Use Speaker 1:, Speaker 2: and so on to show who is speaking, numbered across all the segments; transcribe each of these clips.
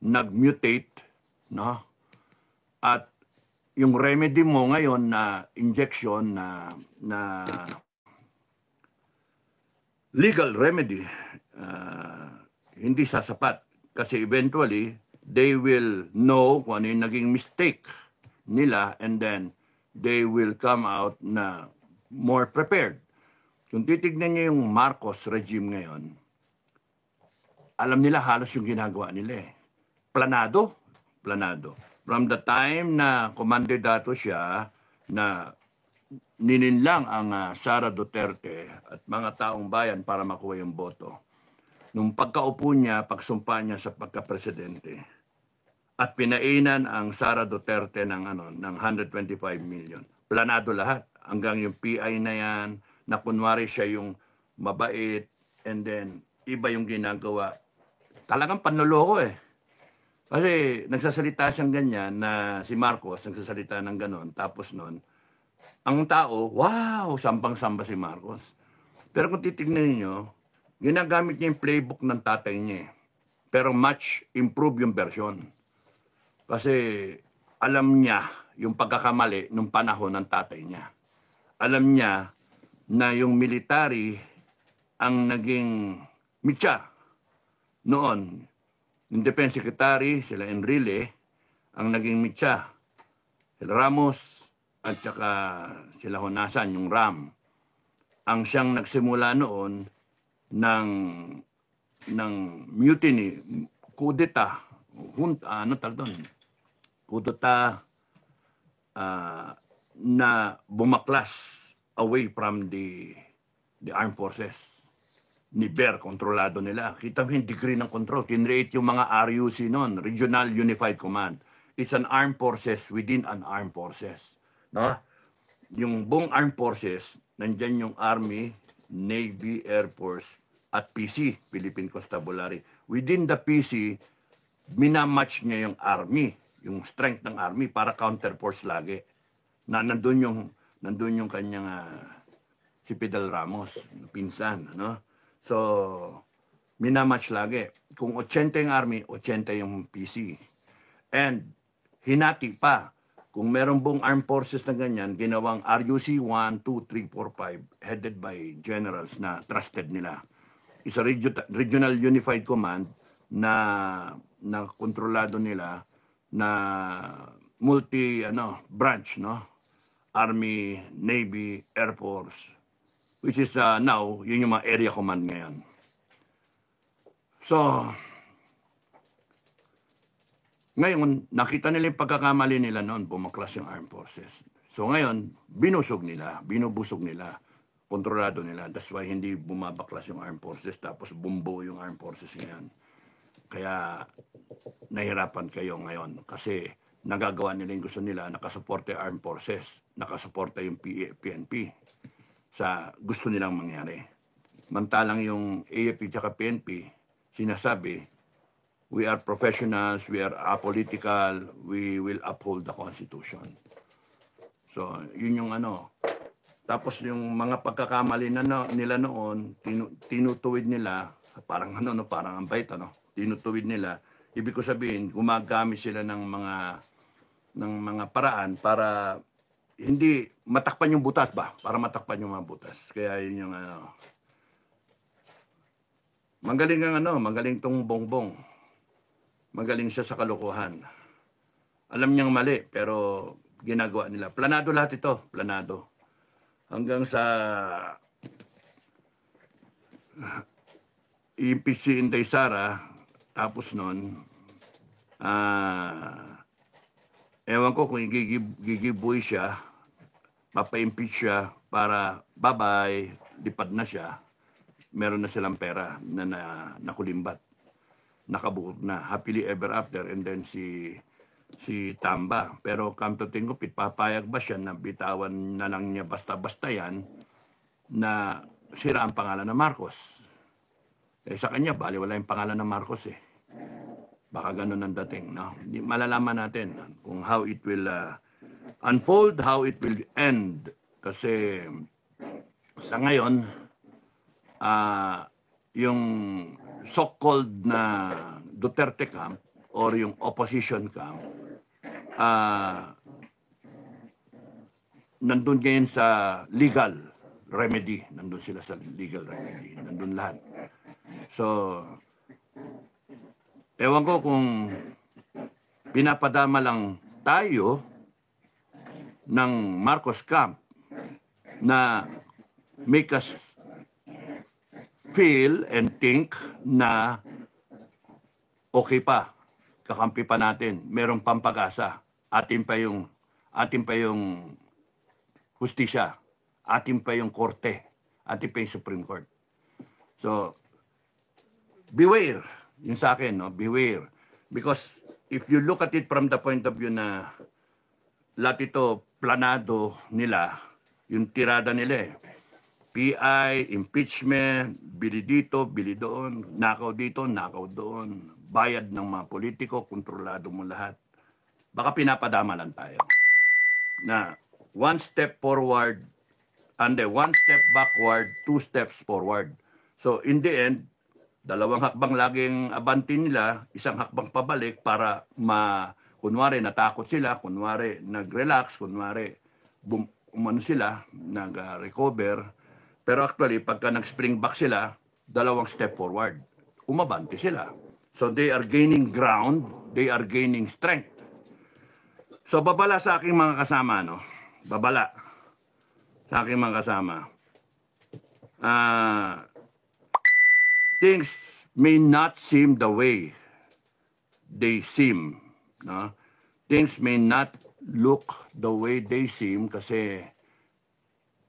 Speaker 1: nag-mutate, no? At yung remedy mo ngayon na injection na legal remedy, hindi sasapat. Kasi eventually, they will know kung ano yung naging mistake nila and then they will come out na more prepared. Kung titignan niyo yung Marcos regime ngayon, alam nila halos yung ginagawa nila eh. Planado. From the time na komandidato siya na nininlang ang Sara Duterte at mga taong bayan para makuha yung boto. Nung pagkaupo niya, pagsumpa niya sa pagka-presidente, at pinainan ang Sara Duterte ng 125 million. Planado lahat. Hanggang yung PI na yan, na kunwari siya yung mabait, and then iba yung ginagawa. Talagang panloloko eh. Kasi nagsasalita siyang ganyan na si Marcos, nagsasalita ng ganon, tapos nun, ang tao, wow, sambang-samba si Marcos. Pero kung titignan niyo, ginagamit niya yung playbook ng tatay niya eh. Pero much improve yung version. Kasi alam niya yung pagkakamali nung panahon ng tatay niya. Alam niya na yung military ang naging mitya noon. Yung Defense Secretary, sila Enrile, ang naging mitya. Sila Ramos at saka sila Honasan, yung RAM. Ang siyang nagsimula noon ng mutiny, kudeta, kudeta na bumaklas away from the armed forces. Ni Ber, kontrolado nila. Kita mo yung degree ng control. Tinrate yung mga RUC noon, Regional Unified Command. It's an armed forces within an armed forces. No? Yung buong armed forces, nandyan yung Army, Navy, Air Force, at PC, Philippine Constabulary. Within the PC, minamatch niya yung Army, yung strength ng Army para counterforce lagi. Na nandun yung kanyang si Fidel Ramos, pinsan, no? So, minamatch lagi. Kung 80 yung Army, 80 yung PC. And hinati pa. Kung merong buong armed forces na ganyan, ginawang RUC 1, 2, 3, 4, 5, headed by generals na trusted nila. It's a Regional Unified Command na kontrolado nila na branch, no? Army, Navy, Air Force, which is now, yun yung mga area command ngayon. So, ngayon, nakita nila yung pagkakamali nila noon, bumaklas yung armed forces. So ngayon, binusog nila, binubusog nila, kontrolado nila. That's why hindi bumabaklas yung armed forces, tapos bumbo yung armed forces ngayon. Kaya, nahirapan kayo ngayon kasi nagagawa nila yung gusto nila, nakasuporta yung armed forces, nakasuporta yung PNP sa gusto nilang mangyari. Mantalang yung AFP at PNP, sinasabi, we are professionals, we are apolitical, we will uphold the Constitution. So, yun yung Tapos yung mga pagkakamali nila noon, tinutuwid nila, parang parang ang bait, tinutuwid nila. Ibig ko sabihin, gumagamit sila ng mga paraan para hindi matakpan yung butas ba? Para matakpan yung mga butas. Kaya yun yung magaling magaling tong Bongbong. Magaling siya sa kalokohan. Alam niyang mali, pero ginagawa nila. Planado lahat ito, planado. Hanggang sa impeach si Inday Sara, tapos nun, ewan ko kung gigibuhay siya, papa-impeach siya para bye-bye, lipad na siya, meron na silang pera na nakulimbat. Nakabukod na, happily ever after, and then si Tamba. Pero come to think of it, papayag ba siya na bitawan na lang niya basta-basta yan na sira ang pangalan ng Marcos? Sa kanya, baliwala yung pangalan ng Marcos eh. Baka ganun ang dating, no? Malalaman natin kung how it will unfold, how it will end. Kasi sa ngayon, yung so-called na Duterte camp, or yung opposition camp, nandun ngayon sa legal remedy. Nandun sila sa legal remedy. Nandun lahat. So, ewan ko kung pinapadama lang tayo ng Marcos camp na make us feel and think na okay pa, kakampi pa natin, merong pampag-asa, atin pa yung hustisya, atin pa yung korte, atin pa yung Supreme Court. So, beware, yun sa akin, no? Beware. Because if you look at it from the point of view na lahat ito planado nila, yung tirada nila eh. PI, impeachment, bili dito, bili doon, nakaw dito, nakaw doon, bayad ng mga politiko, kontrolado mo lahat. Baka pinapadama lang tayo. Na one step forward, and one step backward, two steps forward. So in the end, dalawang hakbang laging abanti nila, isang hakbang pabalik para kunwari natakot sila, kunwari nag-relax, kunwari sila, nag-recover. Pero actually, pagka nag-spring back sila, dalawang step forward. Umabante sila. So they are gaining ground, they are gaining strength. So babala sa aking mga kasama, no? Babala sa aking mga kasama. Things may not seem the way they seem, no? Things may not look the way they seem kasi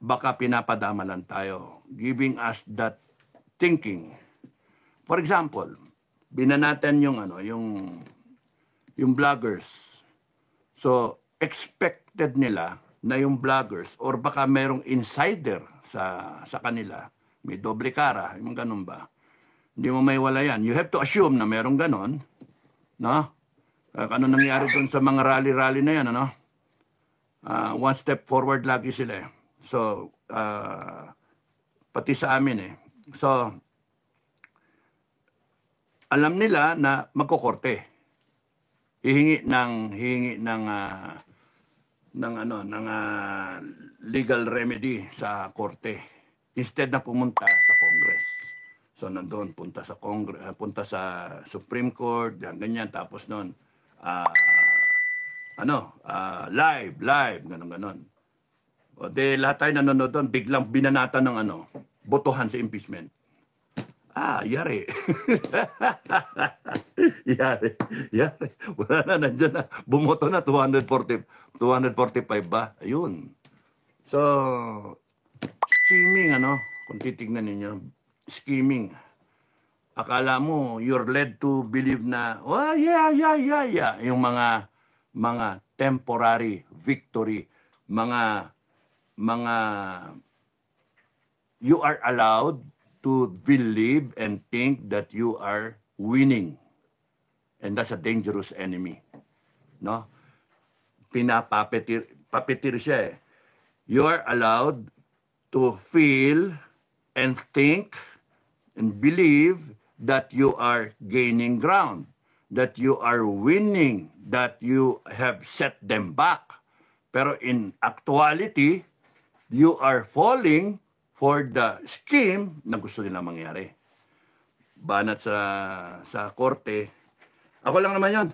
Speaker 1: baka pinapadama lang tayo, giving us that thinking. For example, binanatan yung yung vloggers. So expected nila na yung vloggers or baka merong insider sa kanila, may doble cara, yung ganun ba? Hindi mo may wala yan. You have to assume na merong ganon, no? Ano nangyari dun sa mga rally-rally na yan, ano? One step forward lagi sila eh. So, pati sa amin eh. So, alam nila na magkokorte. Hihingi ng legal remedy sa korte instead na pumunta sa Congress. So nandoon punta sa punta sa Supreme Court, ganyan tapos noon live ganon. O de lahat tayo nanonood doon, biglang binanatan ng botohan sa impeachment. Yari. Yari. Wala na, nandiyan na. Bumoto na, 245 ba? Ayun. So, scheming, kung titignan ninyo, scheming. Akala mo, you're led to believe na, yeah. Yung mga temporary victory, mga you are allowed to believe and think that you are winning. And that's a dangerous enemy. No? Papitir siya eh. You are allowed to feel and think and believe that you are gaining ground, that you are winning, that you have set them back. Pero in actuality, you are falling for the scheme na gusto nila mangyari. Banat sa korte. Ako lang naman yon.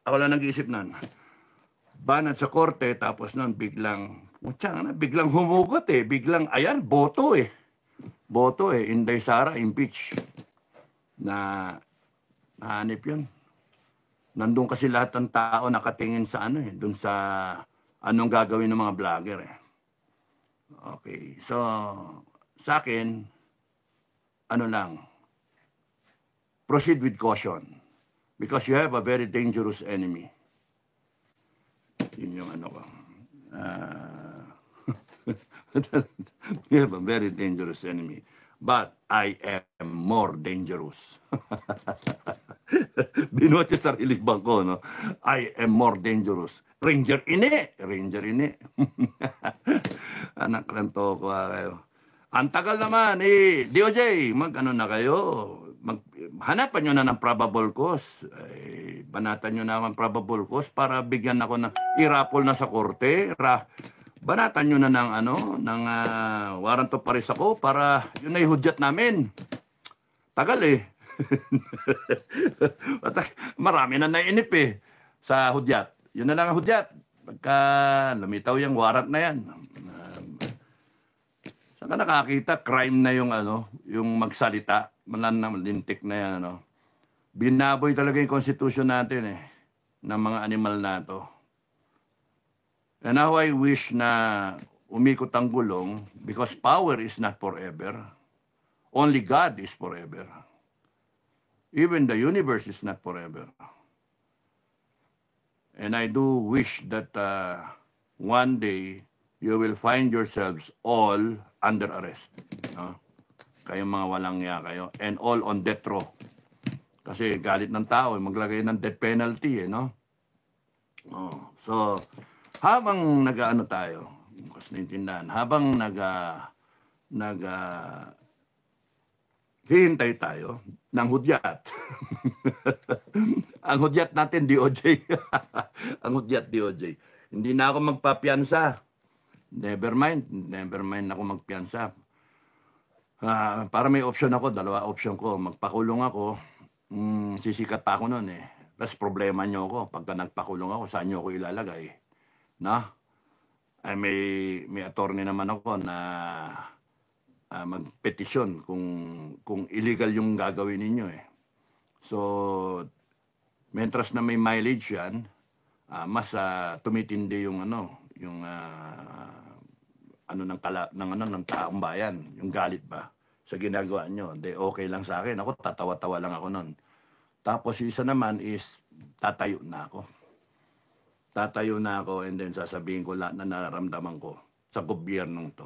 Speaker 1: Ako lang nag-iisip nun. Banat sa korte, tapos nun biglang humugot eh. Biglang, ayan, boto eh. Boto eh. Inday Sara, impeach. Nahanip yun. Nandun kasi lahat ng tao nakatingin sa dun sa anong gagawin ng mga vlogger eh. Okay, so sa akin, proceed with caution because you have a very dangerous enemy. Yun yung ko. You have a very dangerous enemy, but I am more dangerous. Binuhat yung sarili bangko, no? I am more dangerous. Ranger ini. Anak ng toko kayo. Ang tagal naman, DOJ, na kayo. hanapan nyo na ng probable cause. Banatan nyo na ng probable cause para bigyan ako ng irapol na sa korte. Banatan nyo na ng, ng warrant of arrest ako para yun na ihudyat namin. Tagal eh. Marami na nainip eh sa hudyat. Yun na lang ang hudyat. Pagka lumitaw yung warrant na yan. Saan ka nakakita? Crime na yung yung magsalita. Lintik na yan, Binaboy talaga yung constitution natin eh. Ng mga animal na to. And now I wish na umikot ang gulong because power is not forever. Only God is forever. Even the universe is not forever. And I do wish that one day you will find yourselves all under arrest. Kayong mga walang ya kayo. And all on death row. Kasi galit ng tao, maglagay ng death penalty, So, habang nag-ano tayo, kasi naintindahan, habang hihintay tayo ng hudyat. Ang hudyat natin, DOJ. Ang hudyat, DOJ. Hindi na ako magpapiansa. Never mind ako magpiansa. Para may option ako, dalawa option ko. Magpakulong ako, sisikat pa ako nun eh. Tapos problema nyo ako, pagka nagpakulong ako, saan nyo ako ilalagay? Ay may attorney naman ako na magpetisyon kung illegal yung gagawin ninyo eh. So, mentras na may mileage yan, mas tumitindi yung ng taong bayan, yung galit ba sa ginagawa nyo. Hindi, okay lang sa akin. Ako, tatawa-tawa lang ako nun. Tapos isa naman is, tatayo na ako and then sasabihin ko lahat na nararamdaman ko sa gobyernong to.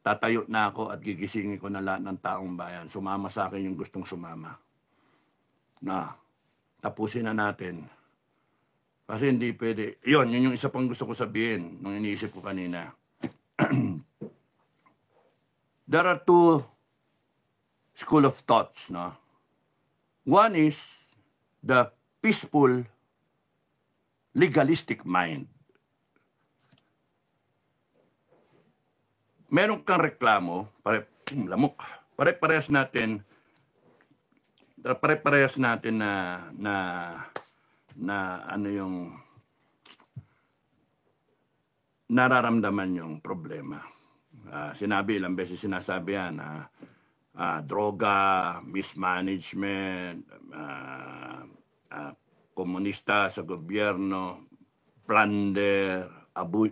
Speaker 1: Tatayo na ako at gigisingin ko na lahat ng taong bayan. Sumama sa akin yung gustong sumama. Tapusin na natin. Kasi hindi pwede. Yun yung isa pang gusto ko sabihin nung iniisip ko kanina. There are two school of thoughts, One is the peaceful, legalistic mind. Meron kang reklamo, lamok. Pare-parehas natin na ano yung nararamdaman yung problema. Sinabi, ilang beses sinasabi yan, droga, mismanagement, komunista sa gobyerno, plunder,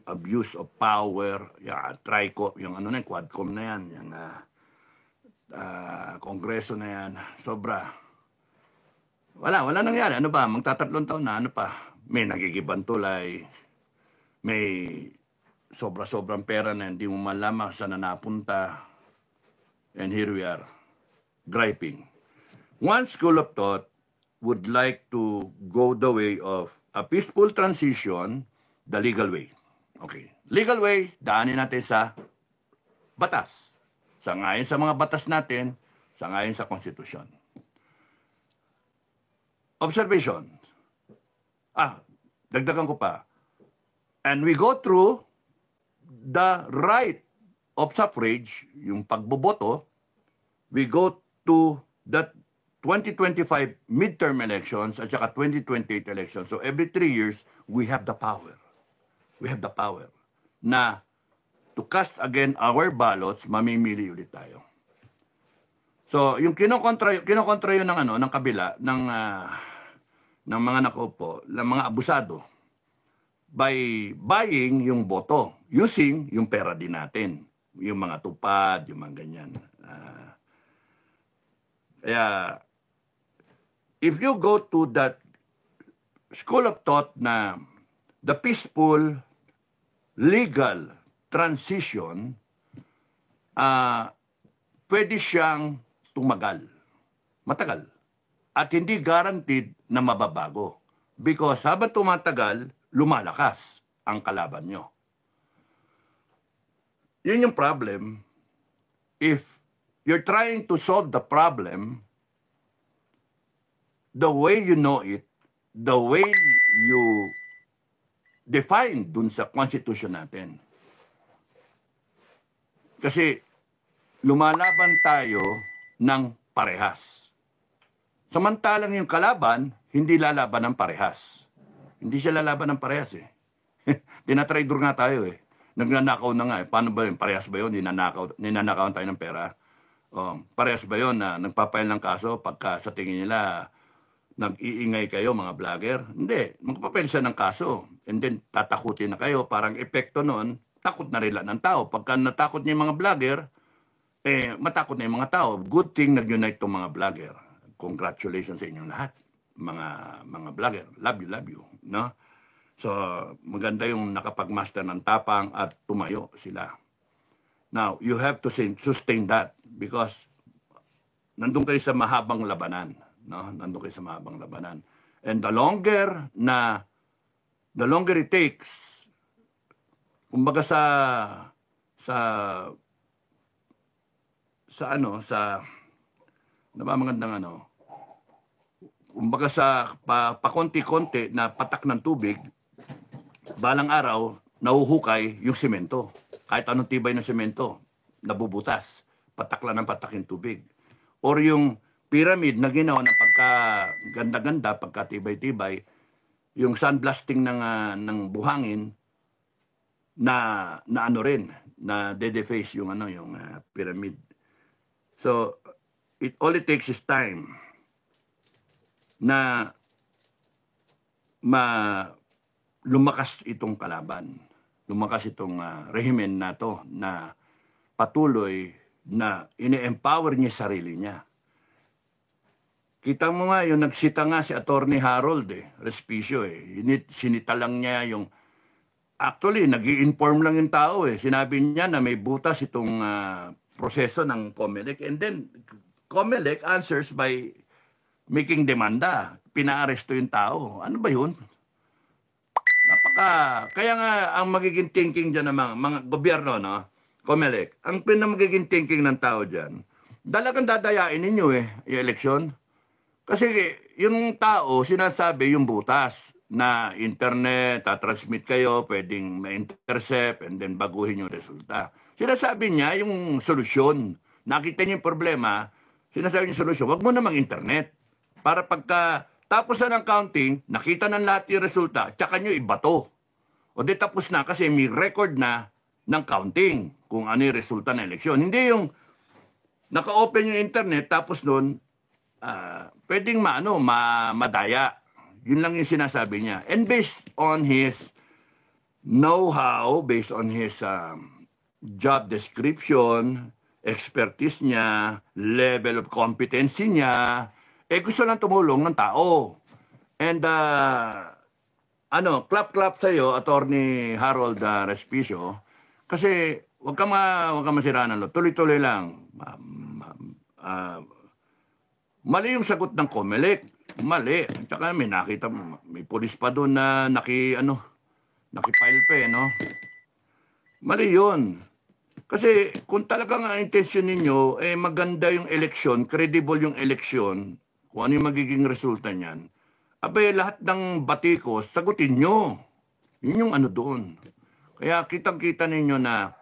Speaker 1: abuse of power, TRICO, yung Quadcom na yan, yung Kongreso na yan, sobra. Wala nangyari. Ano ba? Magtatatlong taon na, May nagigibantulay, may sobra-sobrang pera na hindi mo malaman saan na napunta. And here we are, griping. One school of thought would like to go the way of a peaceful transition, the legal way. Okay. Legal way, daanin natin sa batas. Sangayon sa mga batas natin, sangayon sa konstitusyon. Observation. Dagdagan ko pa. And we go through the right of suffrage, yung pagboboto, we go to the 2025 midterm elections at saka 2028 elections. So every 3 years, we have the power. We have the power na to cast again our ballots, mamimili ulit tayo. So yung kinokontra yun ng kabila ng mga nakaupo, ng mga abusado by buying yung boto, using yung pera din natin. Yung mga tupad, yung mga ganyan. Kaya, if you go to that school of thought na the peaceful, legal transition, pwede siyang tumagal. Matagal. At hindi guaranteed na mababago. Because habang tumatagal, lumalakas ang kalaban nyo. Yun yung problem. If you're trying to solve the problem the way you know it, the way you define dun sa constitution natin. Kasi lumalaban tayo ng parehas. Samantalang yung kalaban, hindi lalaban ng parehas. Hindi siya lalaban ng parehas eh. Tinatrader nga tayo eh. Nagnanakaw na nga eh. Paano ba yun? Parehas ba yun? Ninanakaw tayo ng pera. Parehas ba yun na nagpapail ng kaso pagka sa tingin nila nag-iingay kayo mga vlogger? Hindi. Magpapail siya ng kaso. And then tatakutin na kayo. Parang epekto nun, takot na rin ng tao. Pagka natakot niya yung mga vlogger, matakot na yung mga tao. Good thing nag-unite itong mga vlogger. Congratulations sa inyong lahat. Mga vlogger. Love you. No? So, maganda yung nakapag-master ng tapang at tumayo sila. Now, you have to sustain that because nandun kayo sa mahabang labanan. No? Nandun kayo sa mahabang labanan. And the longer it takes, kumbaga kumbaga sa pakonti-konti na patak ng tubig, balang araw, nahuhukay yung semento. Kahit anong tibay ng semento, nabubutas. Patak lang ng patak yung tubig. Or yung pyramid na ginawa ng pagka-ganda-ganda, pagka-tibay-tibay, yung sandblasting ng buhangin na ano rin, na de-deface yung pyramid. So, all it takes is time na lumakas itong kalaban. Lumakas itong rehimen na to na patuloy na ini-empower niya sarili niya. Kita mo nga, yung nagsita nga si Attorney Harold Respicio sinita lang niya yung, actually, nag-i-inform lang yung tao Sinabi niya na may butas itong proseso ng COMELEC, and then COMELEC answers by making demanda. Pinaaresto yung tao. Ano ba yun? Kaya nga ang magiging thinking dyan ng mga gobyerno, no? COMELEC, ang magiging thinking ng tao dyan, dalagang dadayain ninyo yung eleksyon. Kasi yung tao, sinasabi yung butas na internet, tatransmit kayo, pwedeng ma-intercept, and then baguhin yung resulta. Sinasabi niya yung solusyon. Nakita niya yung problema, sinasabi niya yung solusyon, wag mo namang internet. Para pagka tapos na ng counting, nakita ng lahat yung resulta, tsaka nyo ibato. O di tapos na kasi may record na ng counting kung ano yung resulta ng eleksyon. Hindi yung naka-open yung internet, tapos nun, pwedeng madaya. Yun lang yung sinasabi niya. And based on his know-how, based on his job description, expertise niya, level of competency niya, gusto lang tumulong ng tao. And, clap-clap sa'yo, Attorney Harold Respicio, kasi wag ka masira ng tuloy-tuloy lang. Mali yung sagot ng COMELEC. Mali. Tsaka may nakita, may pulis pa doon na nakipile pa no? Mali yun. Kasi kung talagang ang intensyon ninyo, maganda yung eleksyon, credible yung eleksyon, kung ano yung magiging resulta niyan, lahat ng batikos, sagutin nyo. Yun yung doon. Kaya kitang-kita ninyo na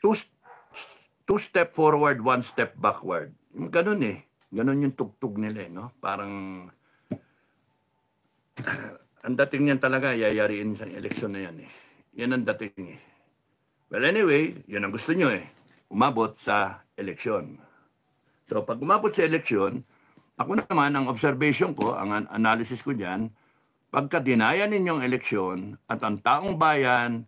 Speaker 1: two step forward, one step backward. Ganun Ganun yung tugtog nila no? Parang ang dating niyan talaga, yayariin sa eleksyon na yan Yan ang dating Well anyway, yun ang gusto nyo umabot sa eleksyon. So pag umabot sa eleksyon, ako naman, ang observation ko, ang analysis ko dyan, pagka dinaya ninyong eleksyon at ang taong bayan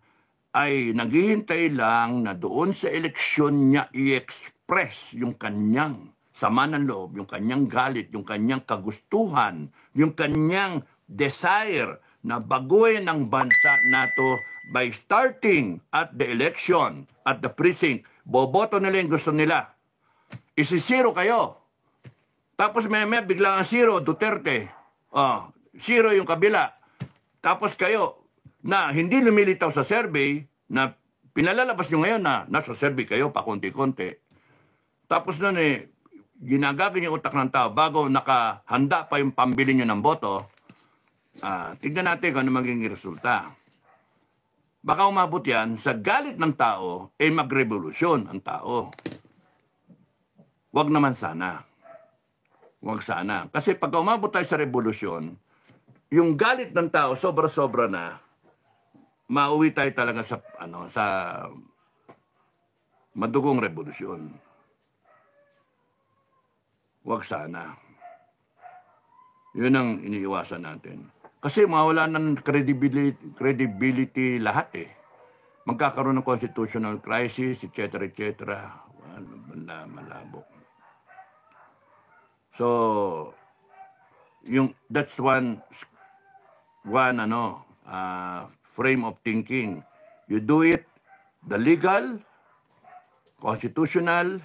Speaker 1: ay naghihintay lang na doon sa eleksyon niya i-express yung kanyang sama ng loob, yung kanyang galit, yung kanyang kagustuhan, yung kanyang desire na baguhin ang bansa nato by starting at the election, at the precinct. Boboto nila yung gusto nila. Isisiro kayo. Tapos may biglang ang zero, Duterte. Zero yung kabila. Tapos kayo, na hindi lumilitaw sa survey, na pinalalabas nyo ngayon na nasa survey kayo pa konti-konti. Tapos nun ginagagawin yung utak ng tao bago nakahanda pa yung pambili nyo ng boto, tignan natin kung ano magiging resulta. Baka umabot yan sa galit ng tao, magrevolusyon ang tao. Wag naman sana. Wag sana. Kasi pag umabot tayo sa revolusyon, yung galit ng tao sobra-sobra na, mauwi tayo talaga sa madugong revolusyon. Wag sana. Yun ang iniiwasan natin. Kasi mawala ng credibility lahat eh. Magkakaroon ng constitutional crisis, etc. Malabo. So, that's one frame of thinking. You do it the legal, constitutional,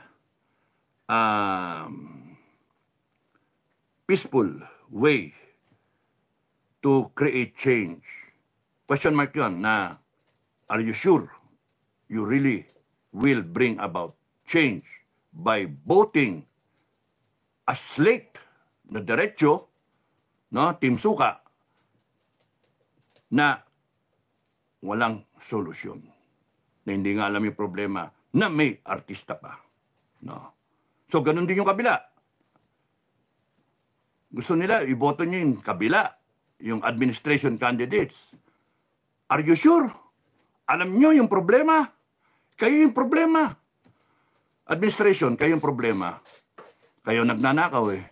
Speaker 1: peaceful way to create change. Question mark yun na, are you sure you really will bring about change by voting a slate na diretso, no, Team Suka, na walang solusyon. Na hindi nga alam yung problema na may artista pa. No? So, ganun din yung kabila. Gusto nila, iboto nyo yung kabila, yung administration candidates. Are you sure? Alam nyo yung problema? Kayo yung problema. Administration, kayo yung problema. Kayo nagnanakaw eh.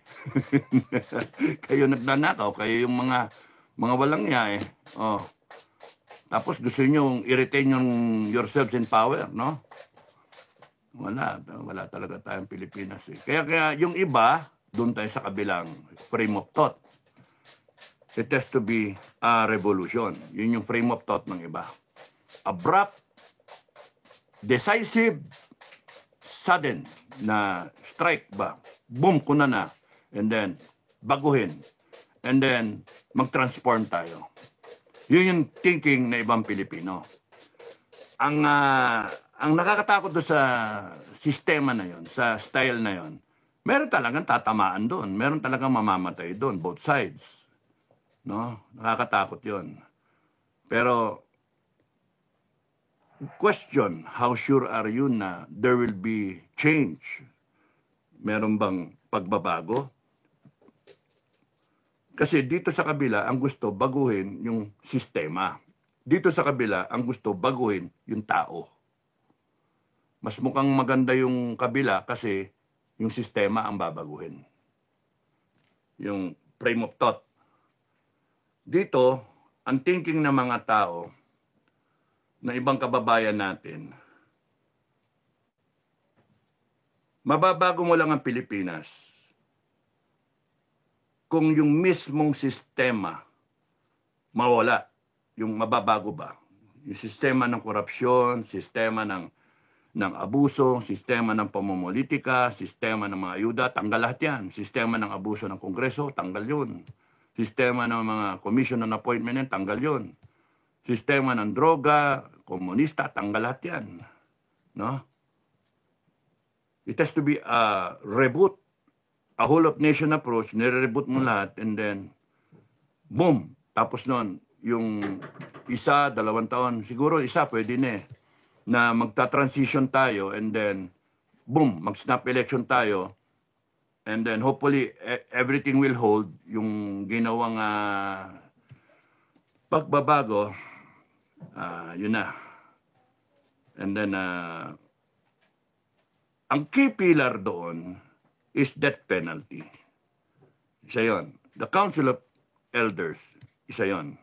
Speaker 1: Kayo nagnanakaw, kayo yung mga walang niya eh. Oh. Tapos gusto nyo i-retain yourselves in power, no? Wala talaga tayong Pilipinas eh. Kaya yung iba, doon tayo sa kabilang frame of thought. It has to be a revolution. Yun yung frame of thought ng iba. Abrupt, decisive, sudden na strike ba? Boom, kuna na. And then, baguhin. And then, mag-transform tayo. Yun yung thinking na ibang Pilipino. Ang nakakatakot doon sa sistema na yon, sa style na yon, meron talagang tatamaan doon. Meron talagang mamamatay doon, both sides. No? Nakakatakot yon. Pero, question, how sure are you na there will be change? Meron bang pagbabago? Kasi dito sa kabila, ang gusto baguhin yung sistema. Dito sa kabila, ang gusto baguhin yung tao. Mas mukhang maganda yung kabila kasi yung sistema ang babaguhin. Yung frame of thought. Dito, ang thinking ng mga tao na ibang kababayan natin, mababago mo lang ang Pilipinas kung yung mismong sistema mawala, yung mababago ba? Yung sistema ng korupsyon, sistema ng abuso, sistema ng pamumulitika, sistema ng mga ayuda, tanggal lahat yan. Sistema ng abuso ng Kongreso, tanggal yun. Sistema ng mga commission on appointment, tanggal yun. Sistema ng droga, komunista, tanggal lahat yan. No? It has to be a reboot, a whole of nation approach, nire-reboot mo lahat, and then, boom, tapos nun, yung isa, 2 taon, siguro isa pwede na eh, na magta-transition tayo, and then, boom, mag-snap election tayo, and then hopefully everything will hold, yung ginawang pagbabago, yun na. And then, ang key pillar doon is death penalty. Isa yun. The Council of Elders, isa yun.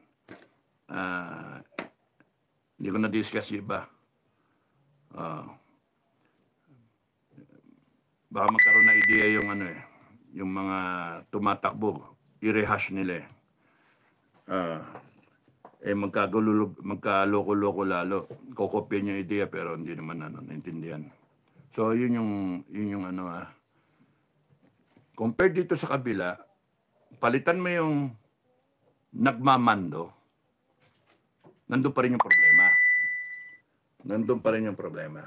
Speaker 1: Hindi ko na-discuss iba. Baka magkaroon na idea yung yung mga tumatakbo, i-rehash nila magkaloko-loko lalo. Kokopya yung idea pero hindi naman naintindihan. So yun yung compared dito sa kabila, palitan mo yung nagmamando, nandun pa rin yung problema. Nandun pa rin yung problema.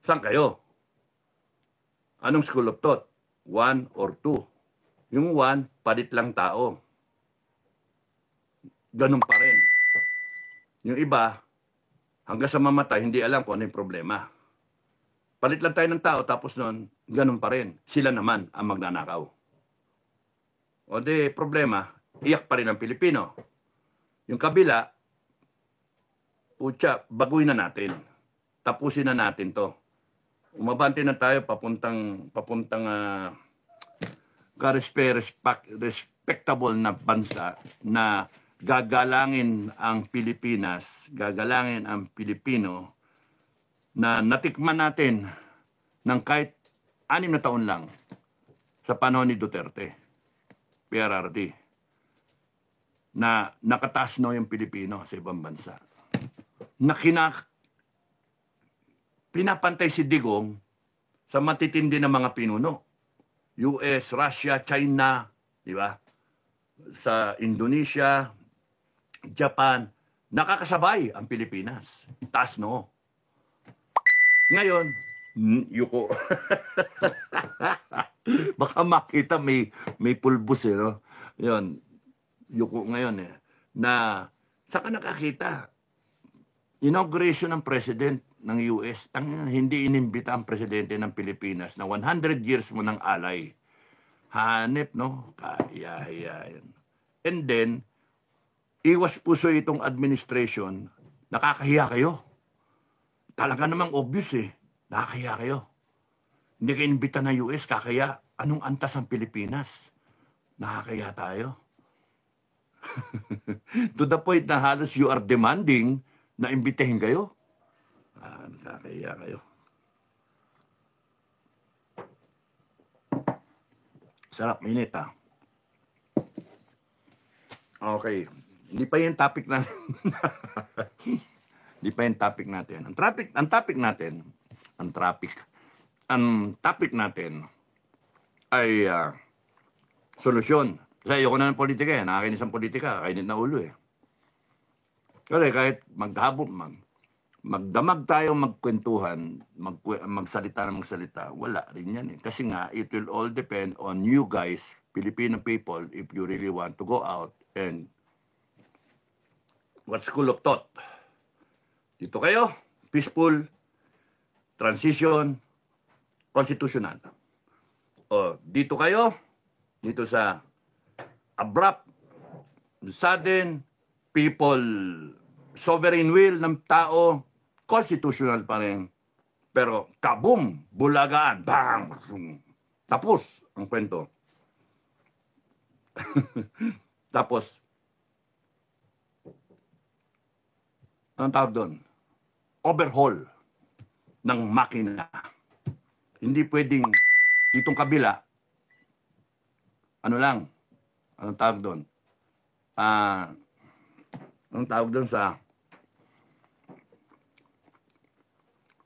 Speaker 1: Saan kayo? Anong school of thought? 1 or 2? Yung 1, palit lang tao. Ganun pa rin. Yung iba, hanggang sa mamatay, hindi alam kung ano yung problema. Palit lang tayo ng tao, tapos nun, ganun pa rin. Sila naman ang magnanakaw. O di, problema, iyak pa rin ang Pilipino. Yung kabila, putya, baguhin na natin. Tapusin na natin to. Umabante na tayo papuntang respectable na bansa na gagalangin ang Pilipinas, gagalangin ang Pilipino, na natikman natin ng kahit 6 na taon lang sa panahon ni Duterte, PRRD, na nakataas no yung Pilipino sa ibang bansa. Na pinapantay si Digong sa matitindi na mga pinuno. US, Russia, China, di ba? Sa Indonesia, Japan, nakakasabay ang Pilipinas. Taas no. Ngayon, yuko. Baka makita may pulbos no? Yun, yuko ngayon na saka nakakita inauguration ng president ng US, hindi inimbita ang presidente ng Pilipinas na 100 years mo ng alay. Hanep, no? Kaya yan. And then, iwas puso itong administration, nakakahiya kayo. Talaga namang obvious nakakahiya kayo. Hindi kayo inimbita ng US, kakaya anong antas ang Pilipinas? Nakakahiya tayo. To the point na halos you are demanding na imbitahin kayo. Nakakahiya kayo. Sarap, minit Okay. Hindi pa yung topic natin. Hindi pa yung topic natin. Ang topic natin ay solusyon. Kasi ayoko na ng politika nakakainis ang politika, kainit na ulo Kasi kahit magdamag tayo magkwentuhan, magsalita ng magsalita, wala rin yan Kasi nga, it will all depend on you guys, Filipino people, if you really want to go out and what school of thought. Dito kayo, peaceful, transition, constitutional. O, dito kayo, dito sa abrupt, sudden, people, sovereign will ng tao, constitutional pa rin. Pero, kaboom, bulagaan, bang, tapos ang kwento. Tapos, anong tawag doon? Overhaul ng makina. Hindi pwedeng itong kabila, ano lang, anong tawag doon? Anong tawag doon sa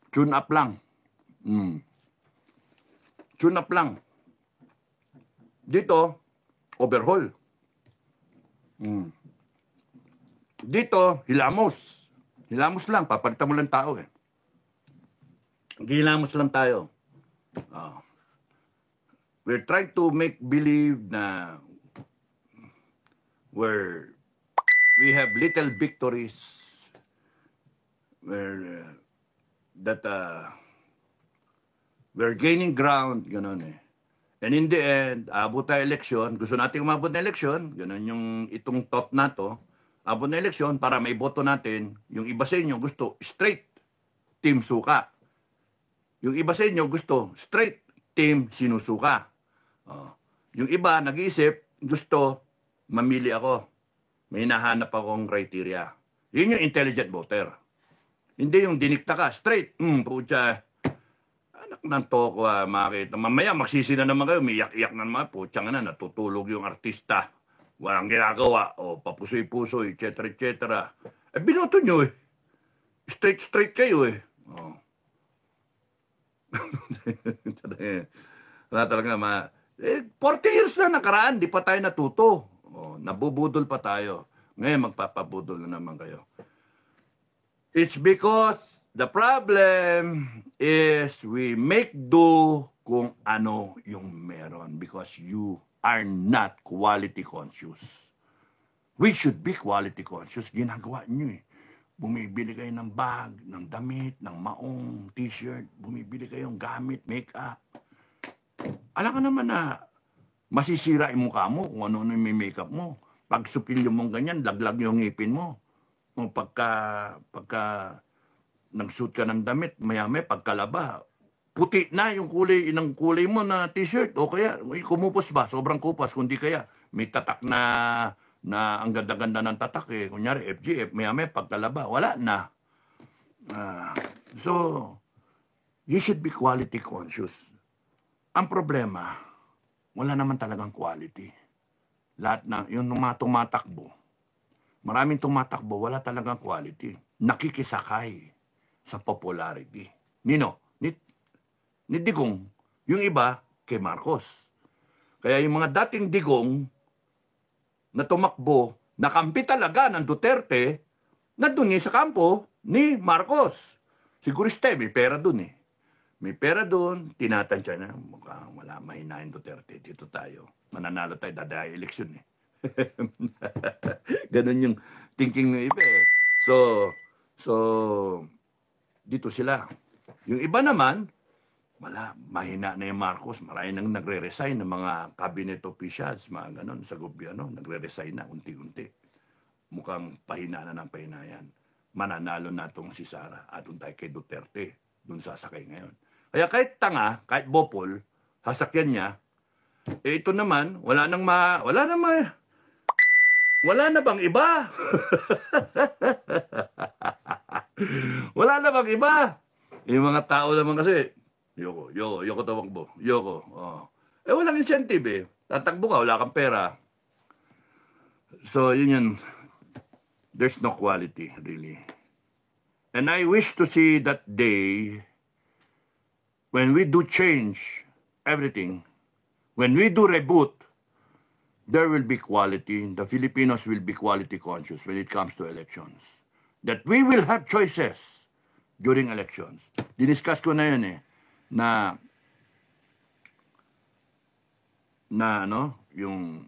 Speaker 1: tune up lang. Tune up lang. Dito, overhaul. Dito, hilamos. Hilamos lang, papalitan mo lang tao Hilamos lang tayo. We're trying to make believe na we have little victories that we're gaining ground, gano'n And in the end, abot tayo eleksyon, gusto natin umabot na eleksyon, gano'n yung itong thought na to, abot na eleksyon para may boto natin, yung iba sa inyo gusto straight, team suka. Yung iba sa inyo gusto straight, team sinusuka. Yung iba nag-iisip, gusto mamili ako. May hinahanap akong criteria. Yun yung intelligent voter. Hindi yung dinikta ka, straight. Pucha, anak ng toko makita. Mamaya magsisi na naman kayo, miyak-iyak na naman. Pucha nga na, natutulog yung artista. Walang ginagawa. O, papusoy-pusoy, etc. etc. Binoto nyo Straight kayo Wala talaga 40 years na nakaraan, di pa tayo natuto. Nabubudol pa tayo. Ngayon, magpapabudol na naman kayo. It's because The problem is we make do kung ano yung meron because you are not quality conscious. We should be quality conscious. Ginagawa nyo eh. Bumibili kayo ng bag, ng damit, ng maong, t-shirt, bumibili kayong gamit, make-up. Alam ka naman na masisira yung mukha mo kung ano yung may makeup mo. Pag supilyo mong ganyan, laglag yung ngipin mo. Kung pagka nag-suit ka ng damit, maya-maya pagkalaba, puti na yung kulay mo na t-shirt. O kaya, kumupos ba? Sobrang kupos. Kundi kaya, may tatak na ang ganda-ganda ng tatak eh. Kunyari, FGF, maya-maya pagkalaba, wala na. So, you should be quality conscious. Ang problema, wala naman talagang quality. Lahat ng, yung mga tumatakbo, maraming tumatakbo, wala talagang quality. Nakikisakay sa popularity. Nino? Ni Digong. Yung iba, kay Marcos. Kaya yung mga dating Digong na tumakbo, nakampi talaga ng Duterte, nandun sa kampo ni Marcos. Siguro may pera dun eh. May pera doon, tinatansya na, mukhang wala, mahinahin Duterte, dito tayo. Mananalo tayo, dadaya eleksyon eh. Ganun yung thinking ng iba eh. So, dito sila. Yung iba naman, wala, mahina na yung Marcos. Marami nang nagre-resign ng mga cabinet officials, mga ganun, sa gobyerno, nagre-resign na unti-unti. Mukhang pahina na ng pahina yan. Mananalo na itong si Sara at tayo kay Duterte. Doon sasakay ngayon. Kaya kahit tanga, kahit bopol, sasakyan niya, eh ito naman, wala na bang iba? Wala na bang iba? Yung mga tao naman kasi, yoko tamakbo, yoko. Oh. Eh walang incentive eh. Tatakbo ka, wala kang pera. So yun yun. There's no quality, really. And I wish to see that day when we do change everything, when we do reboot, there will be quality. The Filipinos will be quality conscious when it comes to elections. That we will have choices during elections. Diniscuss ko na yun eh, na yung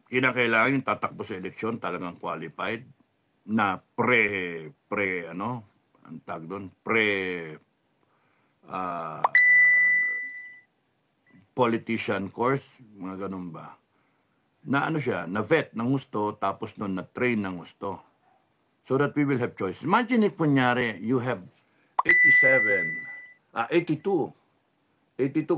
Speaker 1: kinakailangan yung tatakbo sa eleksyon talagang qualified na ang tag doon, politician course, mga ganun ba? Na siya, na vet ng gusto, tapos nun na train ng gusto. So that we will have choice. Imagine if, kunyari, you have 82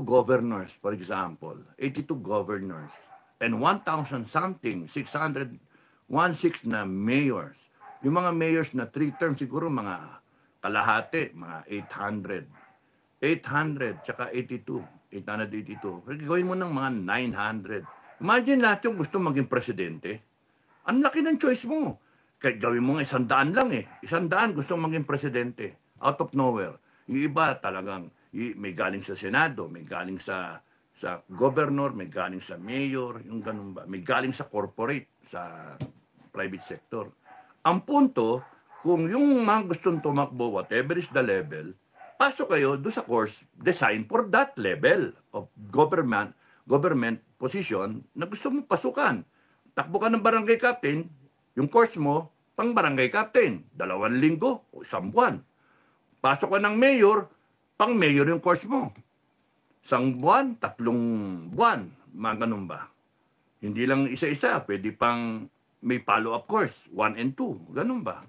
Speaker 1: governors, for example, 82 governors, and 1,000 something, 600, 1,600 na mayors. Yung mga mayors na 3 terms, siguro mga kalahati, mga 800. 800, tsaka 882. Gawin mo ng mga 900. Imagine lahat yung gusto maging presidente. Ang laki ng choice mo. Kahit gawin mo nga 100 lang eh. 100 gusto maging presidente. Out of nowhere. Yung iba talagang may galing sa Senado, may galing sa governor, may galing sa mayor, yung ganun ba. May galing sa corporate, sa private sector. Ang punto, kung yung mga gustong tumakbo, whatever is the level, pasok kayo doon sa course designed for that level of government position na gusto mong pasukan. Takbo ka ng barangay captain, yung course mo, pang barangay captain, 2 linggo o 1 buwan. Pasok ka ng mayor, pang mayor yung course mo. 1 buwan, 3 buwan, mga ganun ba? Hindi lang isa-isa, pwede pang may follow-up course, 1 and 2, ganun ba?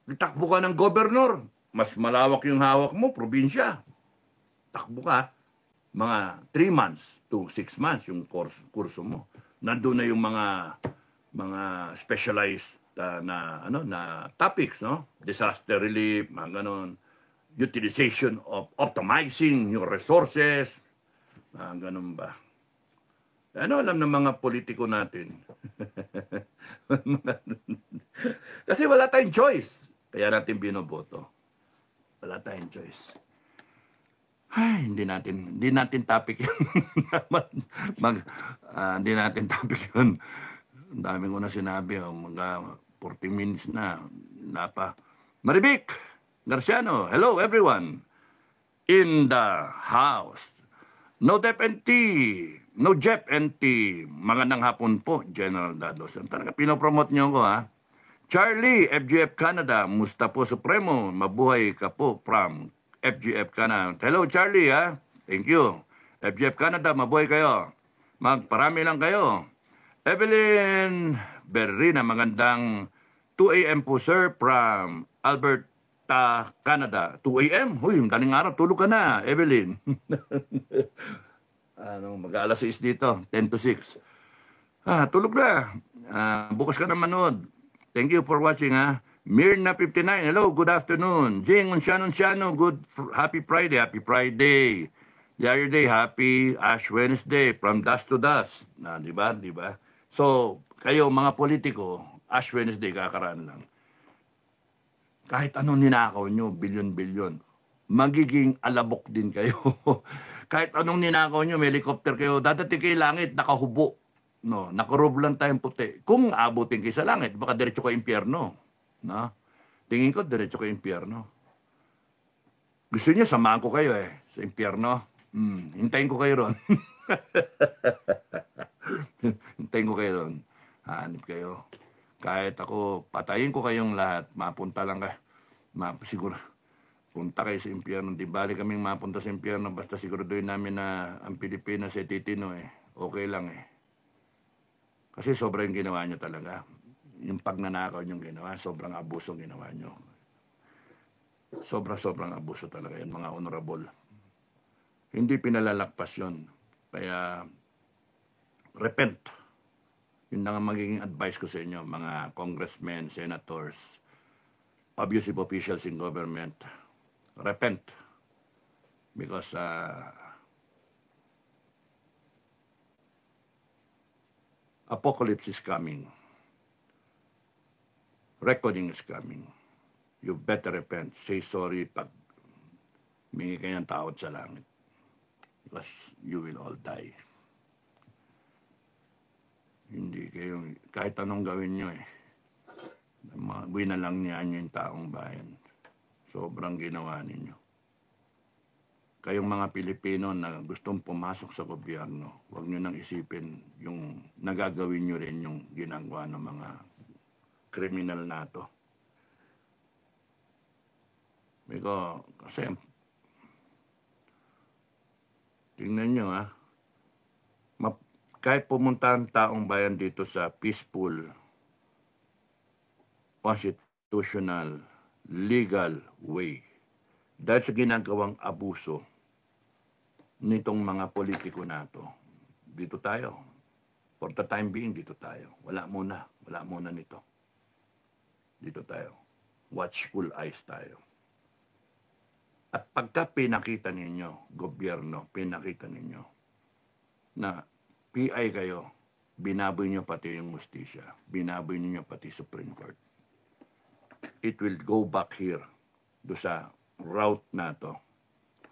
Speaker 1: Takbo ka ng governor, mas malawak yung hawak mo, probinsya. Takbo ka, mga 3 months to 6 months yung kurso mo. Nandun na yung mga specialized na topics, no? Disaster relief, mga ganon. Utilization of optimizing your resources, mga ganon ba? Ano alam ng mga politiko natin? Kasi wala tayong choice. Kaya natin binoboto. Wala tayong choice. Ay, hindi natin topic yun. Hindi natin topic yun. Ang dami ko na sinabi, mga 40 minutes na, wala pa. Maribik, Garciano, hello everyone in the house. No Dep NT, no Jep NT, magandang hapon po, General Dados. Talaga pinopromote niyo ako, ha? Charlie, FGF Canada, musta po Supremo, mabuhay ka po from FGF Canada. Hello Charlie, ha? Thank you. FGF Canada, mabuhay kayo. Magparami lang kayo. Evelyn Berrina, magandang 2 a.m. po sir from Alberta, Canada. 2 a.m.? Huy, daling araw, tulog ka na, Evelyn. Mag-aalas 6 dito, 10 to 6. Tulog na. Bukas ka na manood. Thank you for watching, ha. Mirna59, hello, good afternoon. Jing Unciano, happy Friday, happy Friday. The other day, happy Ash Wednesday, from dusk to dusk. Di ba? So, kayo mga politiko, Ash Wednesday kakaraan lang. Kahit anong ninakaw nyo, bilyon-bilyon, magiging alabok din kayo. Kahit anong ninakaw nyo, may helicopter kayo, dadating kayo langit, nakahubo. No, nakarob lang tayong puti. Kung abutin kayo sa langit, baka diretso kayo impyerno. No? Tingin ko, diretso kayo impyerno. Gusto niyo, samahan ko kayo sa impyerno. Hintayin ko kayo ron. Hintayin ko kayo ron. Hanip kayo. Kahit ako, patayin ko kayong lahat, mapunta lang kayo. Siguro, punta kayo sa impyerno. Di bali kaming mapunta sa impyerno, basta siguraduhin namin na ang Pilipinas ay titino Okay lang Kasi sobrang ginawa nyo talaga. Yung pagnanakaw nyo ginawa, sobrang abuso ginawa nyo. Sobrang abuso talaga yan, mga honorable. Hindi pinalalakpas yun. Kaya, repent. Yun na nga magiging advice ko sa inyo, mga congressmen, senators, abusive officials in government. Repent. Because, apocalypse is coming. Reckoning is coming. You better repent. Say sorry pag mingi kayo ng tawad sa langit. Because you will all die. Hindi kayo, kahit anong gawin nyo winalang niya yung taong bayan. Sobrang ginawa ninyo. Kayong mga Pilipino na gustong pumasok sa gobyerno, huwag nyo nang isipin yung nagagawin nyo rin yung ginagawa ng mga kriminal na to. Kasi, tingnan nyo kahit pumunta ang taong bayan dito sa peaceful, constitutional, legal way, dahil sa ginagawang abuso nitong mga politiko na to, dito tayo. For the time being, dito tayo. Wala muna nito. Dito tayo. Watchful eyes tayo. At pagka pinakita ninyo, gobyerno, pinakita ninyo, na PI kayo, binaboy nyo pati yung justisya, binaboy ninyo pati Supreme Court. It will go back here, do sa route na to,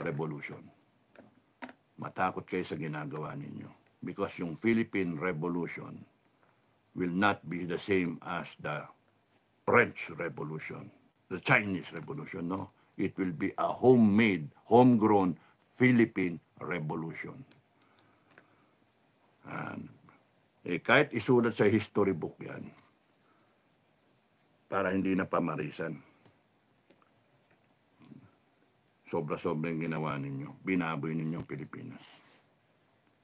Speaker 1: revolution. Matakot kayo sa ginagawa ninyo. Because yung Philippine Revolution will not be the same as the French Revolution, the Chinese Revolution, no? It will be a homemade, homegrown Philippine Revolution. And, kahit isulat sa history book yan, para hindi na pamarisan. Sobra-sobrang ginawa ninyo. Binaboy ninyong Pilipinas.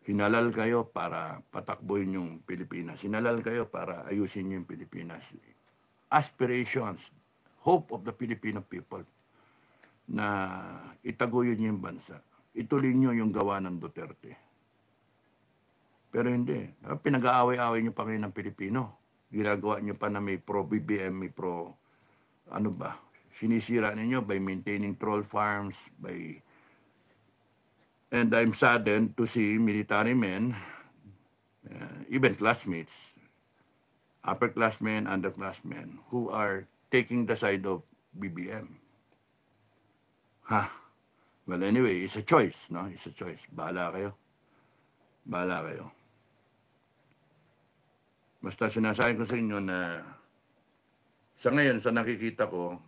Speaker 1: Hinalal kayo para patakboy yung Pilipinas. Hinalal kayo para ayusin yung Pilipinas. Aspirations, hope of the Filipino people na itaguyod niyo yung bansa. Ituloy niyo yung gawa ng Duterte. Pero hindi. Pinag-aaway-aaway niyo pa kayo ng Pilipino. Ginagawa niyo pa na may pro-BBM, may pro, sinisira ninyo by maintaining troll farms, and I'm saddened to see military men, even classmates, upperclassmen, underclassmen, who are taking the side of BBM. Well, anyway, it's a choice, no? It's a choice. Bahala kayo. Basta sinasabi ko sa inyo na sa ngayon, sa nakikita ko,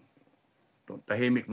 Speaker 1: tahimik